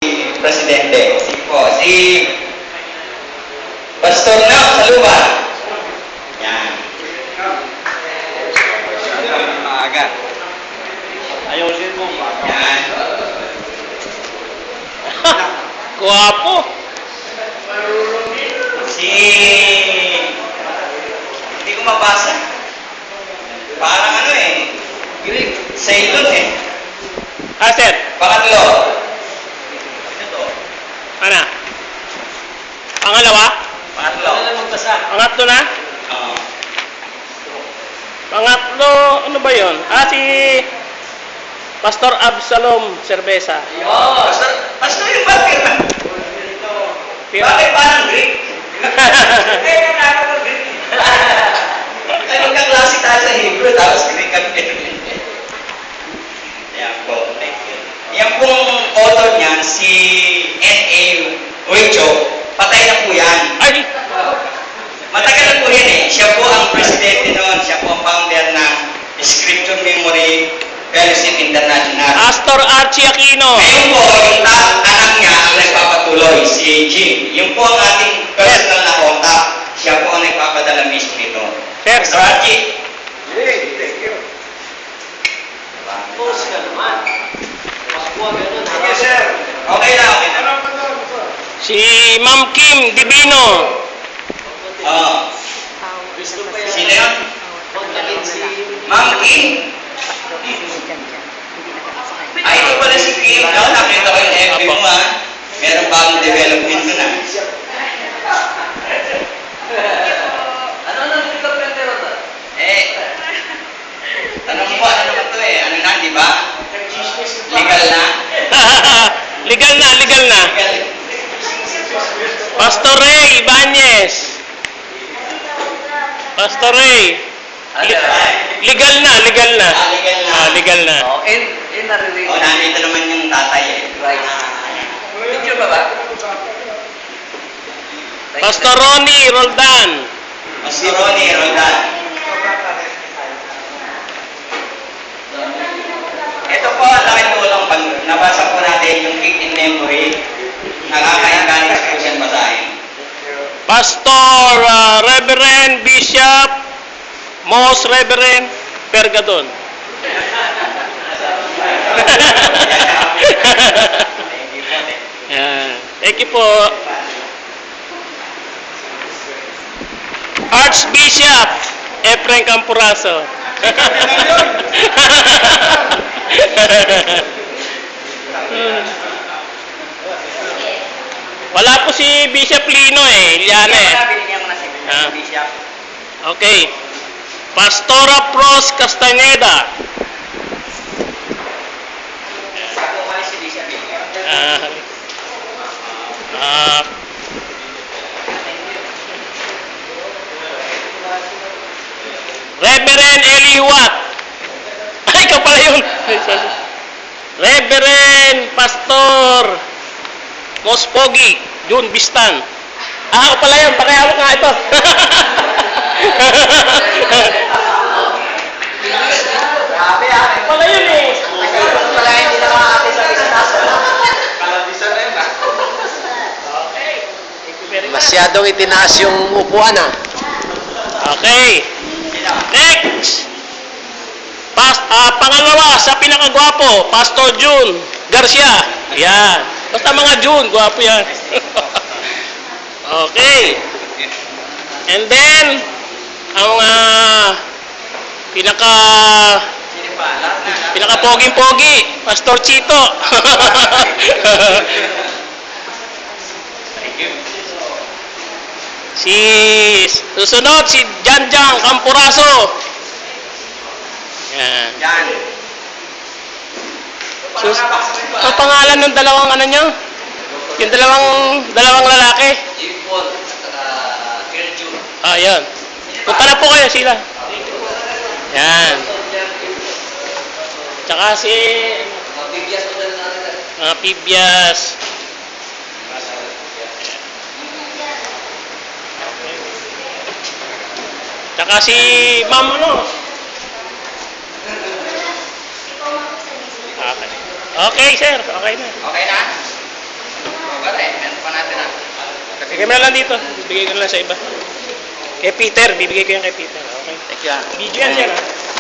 Presidente. Sige po, si Pastor Nam Saluba. Yan. Maaga. Ayusin mo. Yan. Guwapo. Si... Hindi ko mabasa. Parang ano eh. Sailor eh. Sir. Pangatlo. Ano? Pangalawa? Pangatlo. Pangatlo na? Oo. Pangatlo, ano ba yun? Si Pastor Absalom Cerveza. Pastor yung bakit na? Bakit parang Greek? Greek. Ay, magkaklase tayo sa Hebrew, tapos Greek ang Yan po. Yan pong author niyan, si N.A. Huicho, patay na po yan. Ay! Matagal na po yan eh. Siya po ang presidente noon. Siya po ang founder ng Scripture Memory Fellowship International. Pastor Archie Aquino. Ngayon po, yung anak niya ang nagpapatuloy, si Jim. Yung po ang ating personal na contact. Siya po ang nagpapadala mismo nito. Sir. Mr. Archie. Hey, thank you. Post ka naman. Paskuha ganun. Sige, sir. Okay na, okay na. Si Ma'am Kim Divino. Oo. Gusto pa yan. Sino yun? Kontakin si... Ma'am Kim. Ay, ito pala si Kim. No? Nakita ko yung FB mo ha. Meron bagong development ko na. Ano nang development meron na? Eh, tanong mo, ano naman to eh? Ano na, di ba? Legal na? Legal na, legal na. Legal. Pastor Ray Ibanez. Pastor Ray. Legal na, legal na. Legal na. Legal na. Oh, in narinig. O, nandito naman yung tatay eh. Right. Picture ba ba? Pastor Ronnie Roldan. Pastor Ronnie Roldan. Ito po, ang laking tulong. Pag nabasa po natin yung King in Memory, nakaka-encourage po siyang basahin. Pastor Reverend Bishop Most Reverend Pergadon. Yan. Thank you po. Archbishop Efren Campuraso. Wala po si Bishop Lino eh, Iliana eh. Binigyan mo na si Ah. Bishop. Okay. Pastora Pros Castaneda. Ako mali si Bishop. Ah. Ah. Reverend Eli Watt. Ay, ikaw pala yun. Reverend Pastor Mospogi Jun Bistan. Ako pala yun. Pakihawak nga ito. Grabe ah. Pala yun eh. Pala hindi na makakati sa business. Kalabisa na yun ah. Masyadong itinaas yung upuan ah. Okay. Next. Pangalawa sa pinakagwapo, Pastor June Garcia. Yan. Basta mga June, gwapo yan. Okay. And then, ang pinaka-poging-pogi, Pastor Chito. Susunod, si Janjang Campuraso. Yan. Yan. Ang pangalan ng dalawang ano nyo? Yung dalawang lalaki? Ipon at saka Kerju. Yan. Punta na po kayo sila. Yan. Tsaka si Mabibias mo na natin. mga Pibias. Tsaka si Ma'am ano? Okay. Okay, sir. Okay na. Okay na? Bigay mo na lang dito. Bibigay ko na lang sa iba. Kay Peter. Bibigay ko yan kay Peter. Okay. Thank you. Video yan sir.